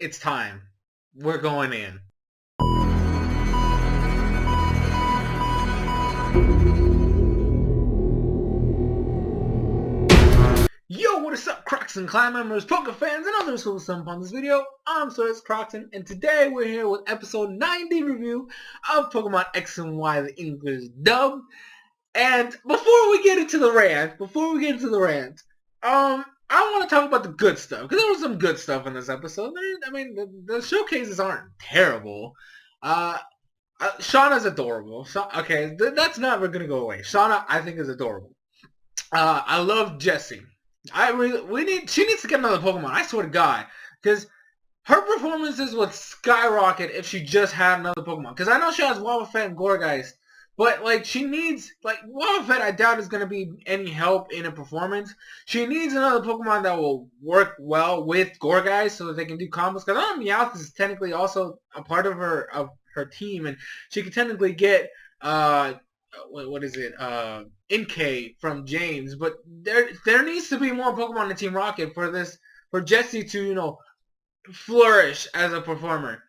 It's time. We're going in. Yo, what is up, Crockxen clan members, Poke fans, and others who will stump on this video? I'm SoresanCrockxen, and today we're here with episode 90 review of Pokemon X and Y, the English dub. And before we get into the rant, I want to talk about the good stuff, because there was some good stuff in this episode. The showcases aren't terrible. Shauna's adorable. That's never gonna go away. Shauna, I think, is adorable. I love Jessie. She needs to get another Pokemon. I swear to God, because her performances would skyrocket if she just had another Pokemon. Because I know she has Wobbuffet and Gourgeist, but she needs Wobbuffet. I doubt is gonna be any help in a performance. She needs another Pokemon that will work well with Gourgeist so that they can do combos. Because I know Meowth is technically also a part of her team, and she could technically get Inkay from James, but there needs to be more Pokemon in Team Rocket for Jessie to flourish as a performer.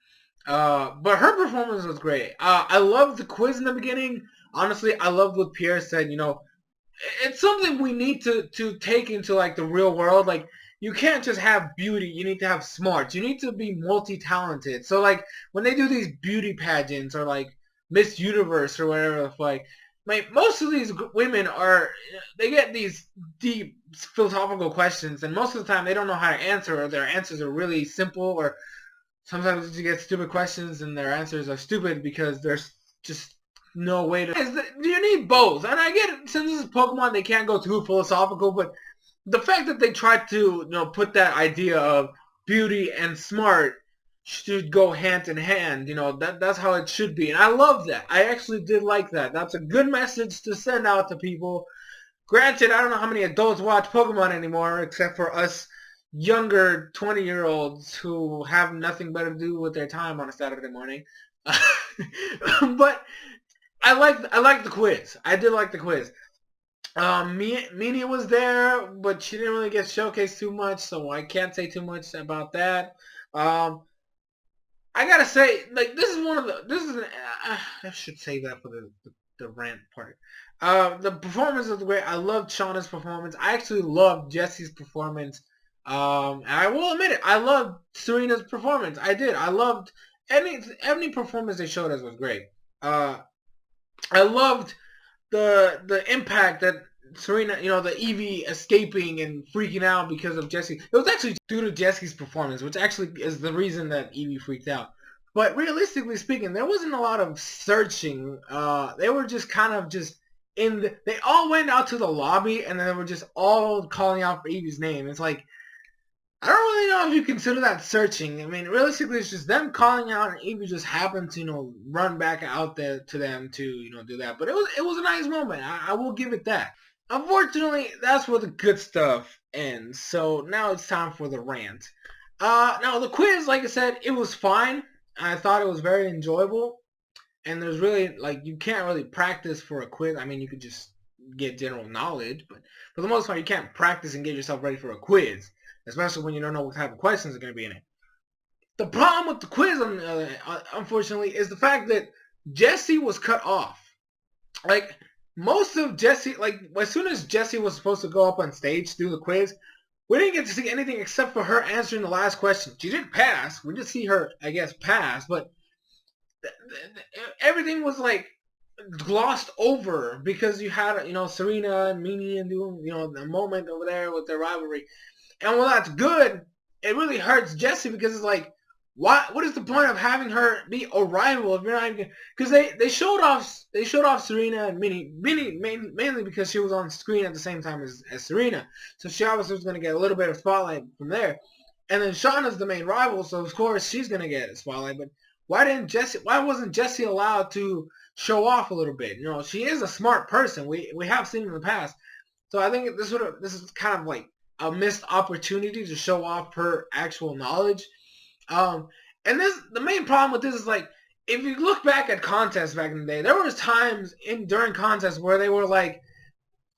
But her performance was great. I loved the quiz in the beginning. Honestly, I loved what Pierre said. It's something we need to take into the real world. You can't just have beauty. You need to have smarts. You need to be multi-talented. So when they do these beauty pageants or Miss Universe or whatever the fuck, most of these women they get these deep philosophical questions, and most of the time they don't know how to answer, or their answers are really simple, or sometimes you get stupid questions and their answers are stupid because there's just no way to... You need both, and I get it, since this is Pokemon, they can't go too philosophical, but the fact that they tried to put that idea of beauty and smart should go hand in hand. That's how it should be. And I love that. I actually did like that. That's a good message to send out to people. Granted, I don't know how many adults watch Pokemon anymore, except for us younger 20-year-olds who have nothing better to do with their time on a Saturday morning. But I like the quiz. I did like the quiz. Meanie was there, but she didn't really get showcased too much, so I can't say too much about that. I gotta say, I should save that for the rant part. The performance was great. I loved Shauna's performance. I actually loved Jessie's performance. And I will admit it, I loved Serena's performance. I did. I loved any performance they showed us was great. I loved the impact that Serena, the Eevee escaping and freaking out because of Jessie. It was actually due to Jessie's performance, which actually is the reason that Eevee freaked out. But realistically speaking, there wasn't a lot of searching. They were just kind of they all went out to the lobby, and then they were just all calling out for Eevee's name. It's I don't really know if you consider that searching. I mean, realistically, it's just them calling out, and Eevee just happened to, run back out there to them to, do that. But it was a nice moment. I will give it that. Unfortunately, that's where the good stuff ends. So now it's time for the rant. Now the quiz, like I said, it was fine. I thought it was very enjoyable. And there's really, you can't really practice for a quiz. I mean, you could just get general knowledge, but for the most part, you can't practice and get yourself ready for a quiz, especially when you don't know what type of questions are going to be in it. The problem with the quiz, unfortunately, is the fact that Jessie was cut off. Most of Jessie, as soon as Jessie was supposed to go up on stage to do the quiz, we didn't get to see anything except for her answering the last question. She did pass. We did see her, I guess, pass, but everything was glossed over because you had Serena and Meanie and doing the moment over there with their rivalry. And while that's good, it really hurts Jessie because it's what is the point of having her be a rival if you're not even... Because they showed off Serena and Minnie mainly because she was on screen at the same time as Serena, so she obviously was going to get a little bit of spotlight from there. And then Shauna's the main rival, so of course she's going to get a spotlight. But why wasn't Jessie allowed to show off a little bit? She is a smart person. We have seen in the past. So I think this is kind of a missed opportunity to show off her actual knowledge. And the main problem with this is if you look back at contests back in the day, there was times during contests where they were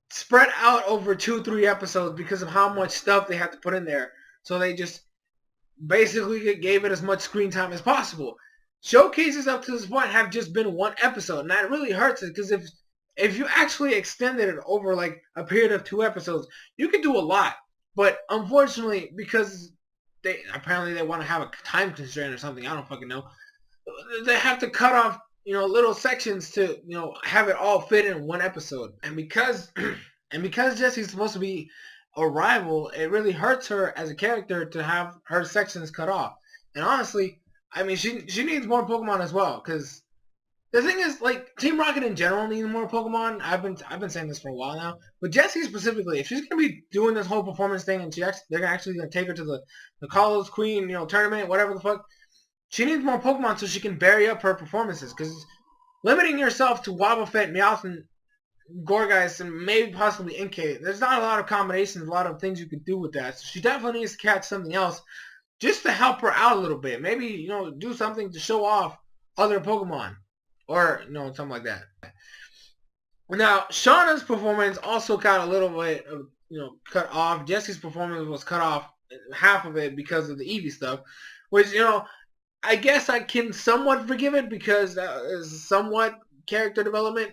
spread out over 2-3 episodes because of how much stuff they had to put in there. So they just basically gave it as much screen time as possible. Showcases up to this point have just been one episode, and that really hurts it, because if you actually extended it over like a period of 2 episodes, you could do a lot. But unfortunately, because they want to have a time constraint or something, I don't fucking know, they have to cut off, little sections to, have it all fit in one episode. And because and because Jessie's supposed to be a rival, it really hurts her as a character to have her sections cut off. And honestly, I mean, she needs more Pokemon as well, because the thing is, like, Team Rocket in general needs more Pokemon. I've been saying this for a while now, but Jessie specifically, if she's gonna be doing this whole performance thing, and they're actually gonna take her to the Kalos Queen, tournament, whatever the fuck, she needs more Pokemon so she can vary up her performances. Because limiting yourself to Wobbuffet, Meowth, Gorgeist, and maybe possibly Inkay, there's not a lot of combinations, a lot of things you could do with that. So she definitely needs to catch something else just to help her out a little bit. Maybe, do something to show off other Pokemon. Or, something like that. Now, Shauna's performance also got a little bit, cut off. Jessie's performance was cut off, half of it, because of the Eevee stuff. Which, I guess I can somewhat forgive it, because that is somewhat character development,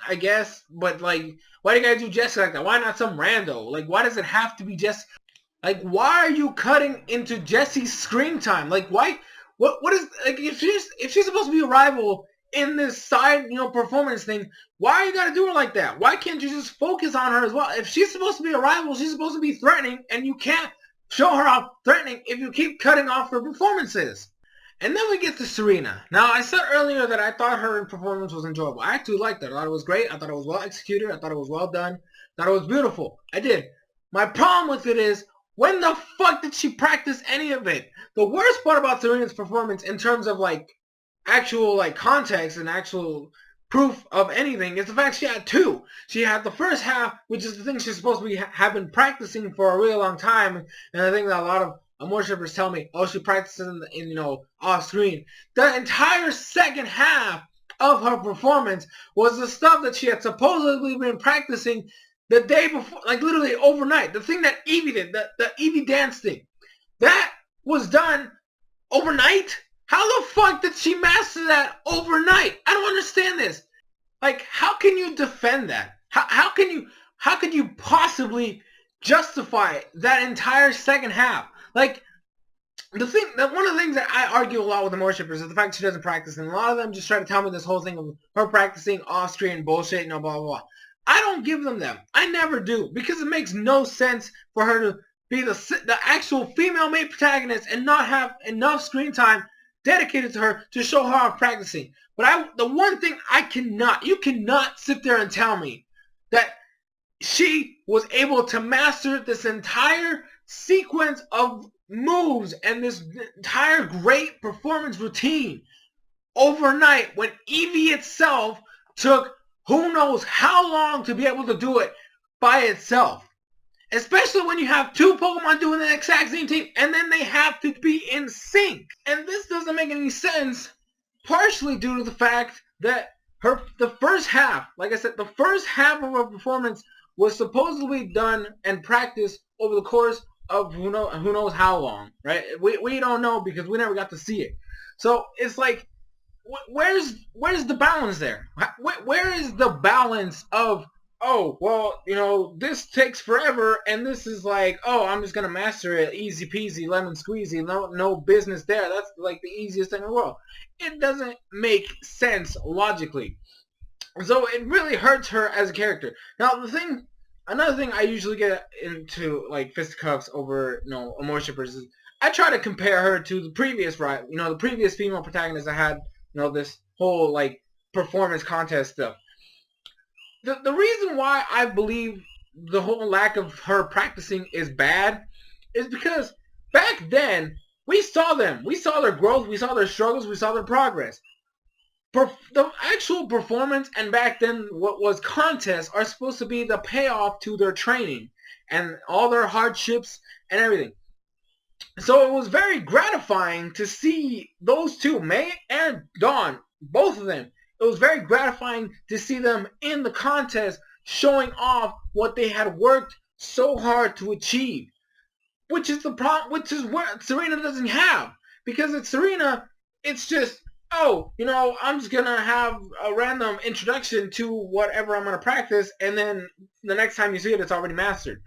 I guess. But, like, why do you guys do Jessie like that? Why not some rando? Like, why does it have to be Jessie? Like, why are you cutting into Jessie's screen time? Like, why? What is, like, if she's supposed to be a rival in this side, performance thing, why you gotta do her like that? Why can't you just focus on her as well? If she's supposed to be a rival, she's supposed to be threatening, and you can't show her how threatening if you keep cutting off her performances. And then we get to Serena. Now, I said earlier that I thought her performance was enjoyable. I actually liked it. I thought it was great. I thought it was well executed. I thought it was well done. I thought it was beautiful. I did. My problem with it is, when the fuck did she practice any of it? The worst part about Serena's performance in terms of, like, actual, like, context and actual proof of anything is the fact she had two. She had the first half, which is the thing she's supposed to be have been practicing for a really long time, and I think that a lot of Amore shippers tell me, oh, she practices in off screen. The entire second half of her performance was the stuff that she had supposedly been practicing the day before, like literally overnight. The thing that Eevee did, the Eevee dance thing, that was done overnight. How the fuck did she master that overnight? I don't understand this. Like, how can you defend that? How can you possibly justify that entire second half? Like, one of the things that I argue a lot with the Amore shippers is the fact she doesn't practice, and a lot of them just try to tell me this whole thing of her practicing off-screen bullshit, blah, blah, blah. I don't give them that. I never do, because it makes no sense for her to be the actual female main protagonist and not have enough screen time dedicated to her to show her how practicing. But the one thing you cannot sit there and tell me that she was able to master this entire sequence of moves and this entire great performance routine overnight, when Eevee itself took who knows how long to be able to do it by itself. Especially when you have two Pokemon doing the exact same thing, and then they have to be in sync. And this doesn't make any sense, partially due to the fact that the first half, like I said, the first half of her performance was supposedly done and practiced over the course of who knows how long, right? We don't know, because we never got to see it. So it's like, where's the balance there? Where is the balance of, oh, well, this takes forever, and this is like, oh, I'm just going to master it, easy peasy, lemon squeezy, no business there. That's like the easiest thing in the world. It doesn't make sense logically. So it really hurts her as a character. Now, another thing I usually get into, like, fisticuffs over, Amore shippers is, I try to compare her to the previous, the previous female protagonist I had, this whole, like, performance contest stuff. The reason why I believe the whole lack of her practicing is bad is because back then, we saw them. We saw their growth. We saw their struggles. We saw their progress. The actual performance and back then what was contests are supposed to be the payoff to their training and all their hardships and everything. So it was very gratifying to see those two, May and Dawn, both of them. It was very gratifying to see them in the contest showing off what they had worked so hard to achieve. which is the problem, which is what Serena doesn't have. Because it's Serena, it's just, oh, I'm just gonna have a random introduction to whatever I'm gonna practice, and then the next time you see it, it's already mastered.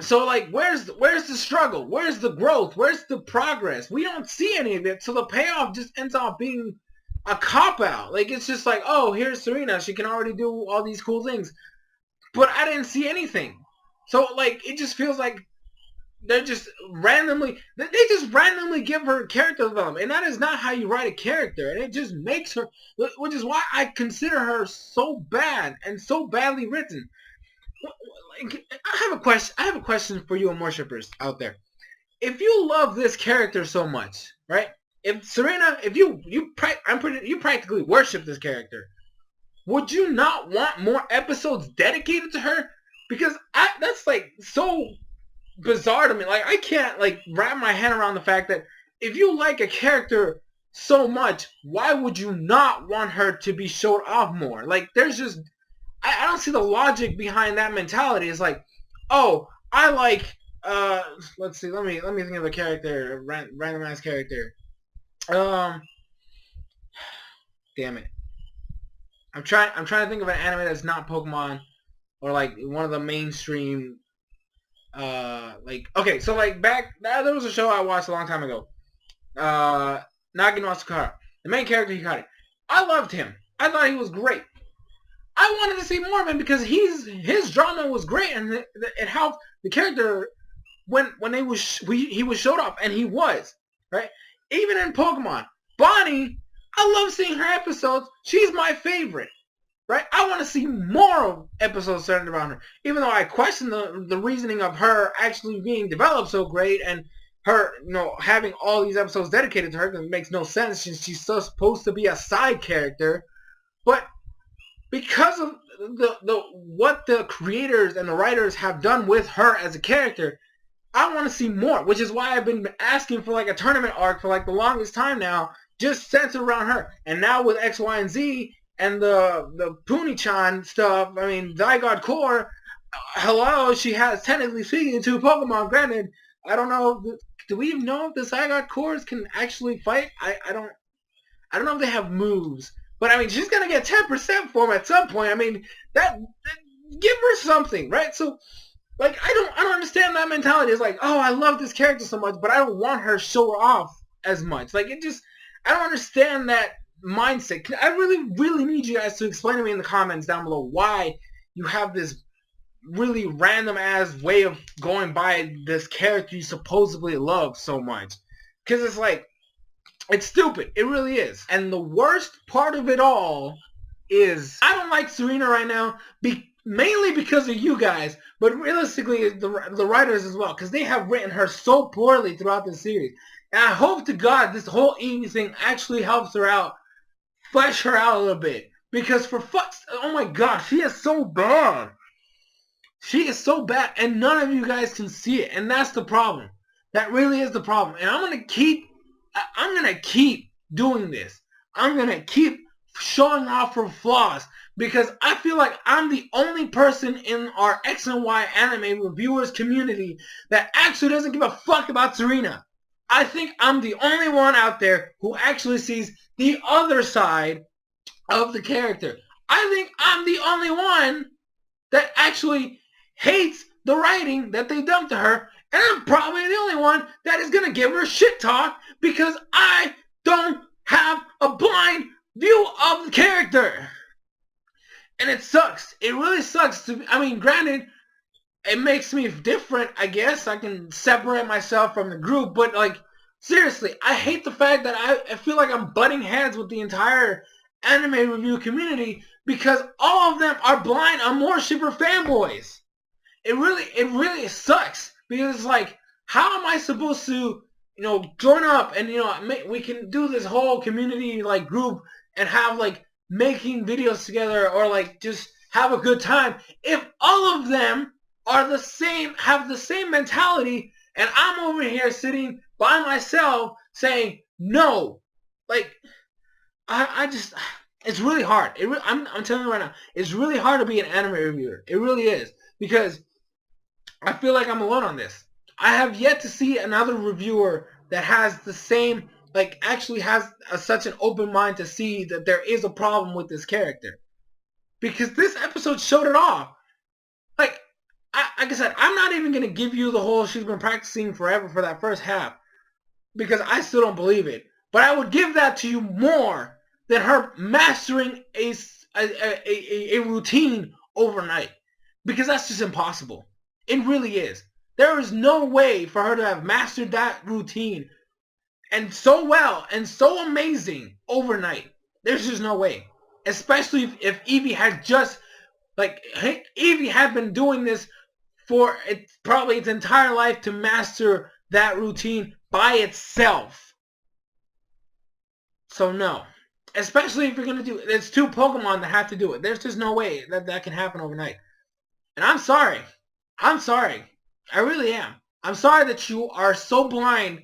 So like, where's the struggle? Where's the growth? Where's the progress? We don't see any of it. So the payoff just ends up being a cop out. Like, it's just like, oh, here's Serena. She can already do all these cool things, but I didn't see anything. So like, it just feels like they just randomly give her character development, and that is not how you write a character. And it just makes her, which is why I consider her so bad and so badly written. Like, I have a question for you and worshippers out there. If you love this character so much, right? If Serena, if you practically worship this character, would you not want more episodes dedicated to her? Because that's like so bizarre to me. Like, I can't like wrap my head around the fact that if you like a character so much, why would you not want her to be showed off more? Like, there's just, I don't see the logic behind that mentality. It's like, oh, I like, let's see, let me think of a character, a randomized character. Damn it. I'm trying to think of an anime that's not Pokemon, or like one of the mainstream, like, okay, so like there was a show I watched a long time ago, Nagi no Asukara, the main character Hikari. I loved him. I thought he was great. I wanted to see more of him because his drama was great, and it helped the character when he was showed up, and he was, right? Even in Pokemon, Bonnie, I love seeing her episodes. She's my favorite, right? I want to see more of episodes centered around her, even though I question the reasoning of her actually being developed so great, and her, having all these episodes dedicated to her, because it makes no sense since she's so supposed to be a side character. But because of what the creators and the writers have done with her as a character, I want to see more, which is why I've been asking for like a tournament arc for like the longest time now, just centered around her. And now with X, Y, and Z and the Puni-chan stuff, I mean, Zygarde Core, hello, she has technically speaking two Pokemon. Granted, I don't know, do we even know if the Zygarde Cores can actually fight? I don't know if they have moves. But I mean, she's gonna get 10% for him at some point. I mean, that give her something, right? So, like, I don't understand that mentality. It's like, oh, I love this character so much, but I don't want her to show off as much. Like, I don't understand that mindset. I really, really need you guys to explain to me in the comments down below why you have this really random ass way of going by this character you supposedly love so much. Because it's like, it's stupid. It really is. And the worst part of it all is I don't like Serena right now, mainly because of you guys, but realistically the writers as well, because they have written her so poorly throughout the series. And I hope to God this whole Eevee thing actually helps her out, flesh her out a little bit. Because for fuck's, oh my God, she is so bad. She is so bad, and none of you guys can see it, and that's the problem. That really is the problem. And I'm gonna keep doing this. I'm going to keep showing off her flaws because I feel like I'm the only person in our X and Y anime reviewers community that actually doesn't give a fuck about Serena. I think I'm the only one out there who actually sees the other side of the character. I think I'm the only one that actually hates the writing that they dumped to her, and I'm probably the only one that is going to give her shit talk because I don't have a blind view of the character. And it sucks. It really sucks. I mean, granted, it makes me different, I guess. I can separate myself from the group. But, like, seriously, I hate the fact that I feel like I'm butting heads with the entire anime review community because all of them are blind Amore Shipper fanboys. It really sucks. Because it's like, how am I supposed to, join up and, we can do this whole community, like, group and have, like, making videos together or, like, just have a good time if all of them are the same, have the same mentality, and I'm over here sitting by myself saying, no. Like, I just, it's really hard. I'm telling you right now, it's really hard to be an anime reviewer. It really is. Because I feel like I'm alone on this. I have yet to see another reviewer that has the same, like, actually has such an open mind to see that there is a problem with this character. Because this episode showed it all. Like, like I said, I'm not even going to give you the whole she's been practicing forever for that first half. Because I still don't believe it. But I would give that to you more than her mastering a routine overnight. Because that's just impossible. It really is. There is no way for her to have mastered that routine and so well and so amazing overnight. There's just no way. Especially if Evie had just, like, Evie had been doing this for probably its entire life to master that routine by itself. So no. Especially if you're going to do it. There's 2 Pokemon that have to do it. There's just no way that can happen overnight. And I'm sorry. I'm sorry. I really am. I'm sorry that you are so blind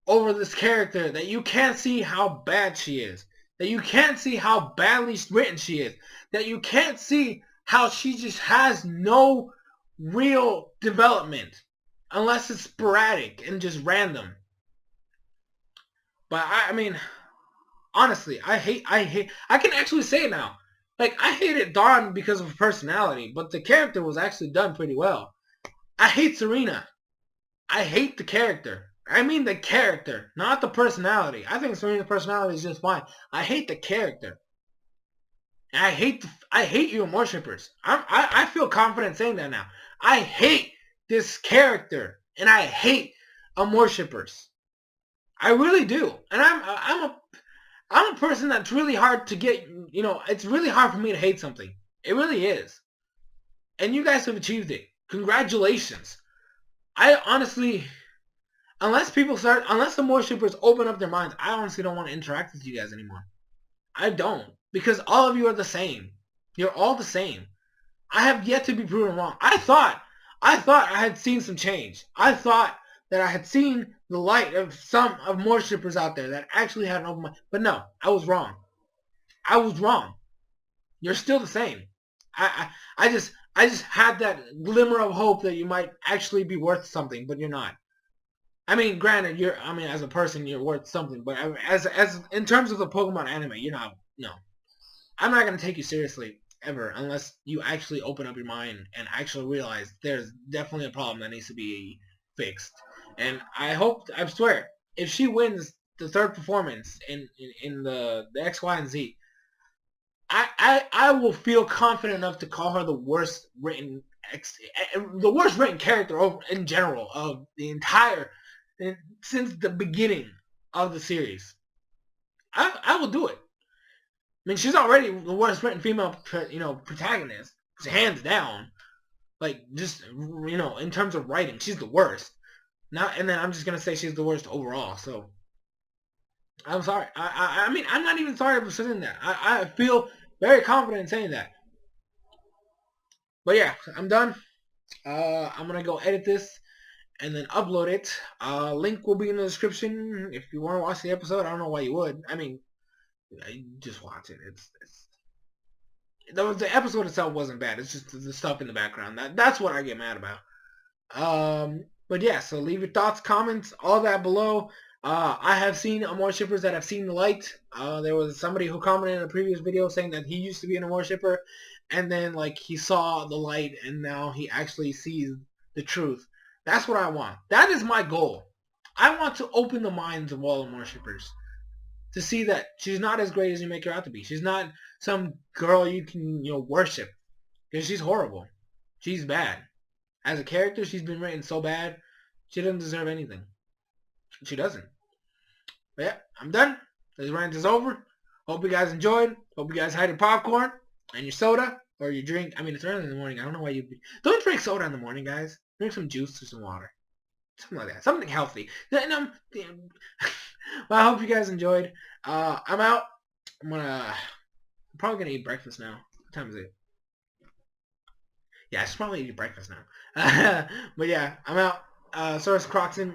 over this character that you can't see how bad she is. That you can't see how badly written she is. That you can't see how she just has no real development. Unless it's sporadic and just random. But I mean, honestly, I can actually say it now. Like, I hated Dawn because of her personality, but the character was actually done pretty well. I hate Serena. I hate the character. I mean the character, not the personality. I think Serena's personality is just fine. I hate the character. And I hate you and worshippers. I feel confident saying that now. I hate this character, and I hate worshippers. I really do. And I'm a person that's really hard to get, you know, it's really hard for me to hate something. It really is. And you guys have achieved it. Congratulations. I honestly, unless the worshippers open up their minds, I honestly don't want to interact with you guys anymore. I don't. Because all of you are the same. You're all the same. I have yet to be proven wrong. I thought I had seen some change. I thought that I had seen the light of some of worshippers out there that actually had an open mind. But no, I was wrong. I was wrong. You're still the same. I just had that glimmer of hope that you might actually be worth something, but you're not. I mean, granted, as a person, you're worth something, but as in terms of the Pokemon anime, you're not. No, I'm not gonna take you seriously ever unless you actually open up your mind and actually realize there's definitely a problem that needs to be fixed. And I swear, if she wins the 3rd performance in the X, Y, and Z, I will feel confident enough to call her the worst written character in general of the entire, since the beginning of the series. I will do it. I mean, she's already the worst written female, protagonist, hands down. Like, just, in terms of writing, she's the worst. And then I'm just gonna say she's the worst overall. So I'm sorry. I mean, I'm not even sorry for saying that. I feel very confident in saying that. But yeah, I'm done. I'm gonna go edit this and then upload it. Link will be in the description if you want to watch the episode. I don't know why you would. I mean, just watch it. The episode itself wasn't bad. It's just the stuff in the background. That's what I get mad about. But yeah, so leave your thoughts, comments, all that below. I have seen worshippers that have seen the light. There was somebody who commented in a previous video saying that he used to be an worshipper, and then like he saw the light, and now he actually sees the truth. That's what I want. That is my goal. I want to open the minds of all the worshippers to see that she's not as great as you make her out to be. She's not some girl you can worship, because she's horrible. She's bad. As a character, she's been written so bad, she doesn't deserve anything. She doesn't. But yeah, I'm done. This rant is over. Hope you guys enjoyed. Hope you guys had your popcorn and your soda or your drink. I mean, it's early in the morning. I don't know why you... Don't drink soda in the morning, guys. Drink some juice or some water. Something like that. Something healthy. Well, I hope you guys enjoyed. I'm out. I'm probably going to eat breakfast now. What time is it? Yeah, I should probably eat breakfast now. But yeah, I'm out. SoresanCrockxen.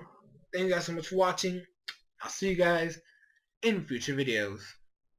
Thank you guys so much for watching. I'll see you guys in future videos.